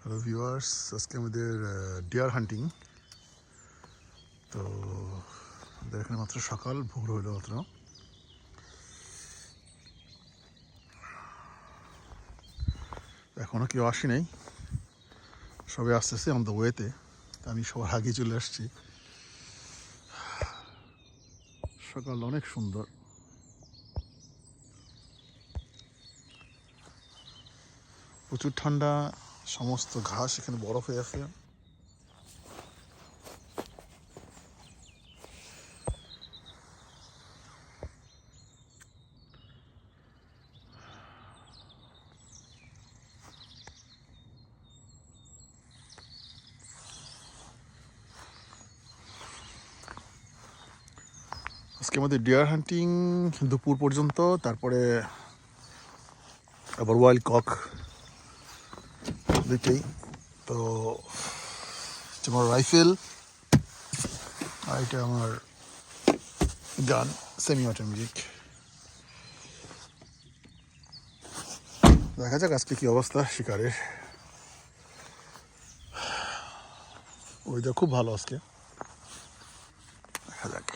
Hello viewers, আজকে আমাদের deer হান্টিং। তো আমাদের এখানে মাত্র সকাল, ভোর হইল মাত্র। এখনও কেউ আসি নাই, সবাই আসতেছে অন দ্য ওয়েতে। আমি সবার আগে চলে আসছি। সকাল অনেক সুন্দর, প্রচুর ঠান্ডা, সমস্ত ঘাস এখানে বরফ হয়ে আছে। আজকে আমাদের ডিয়ার হান্টিং দুপুর পর্যন্ত, তারপরে আবার ওয়াইল্ড কক দুইটাই। তো আমার রাইফেল আর এটা আমার গান, সেমি অটোমেটিক। দেখা যাক আজকে কি অবস্থা শিকারের। ওয়েদার খুব ভালো আজকে, দেখা যাক।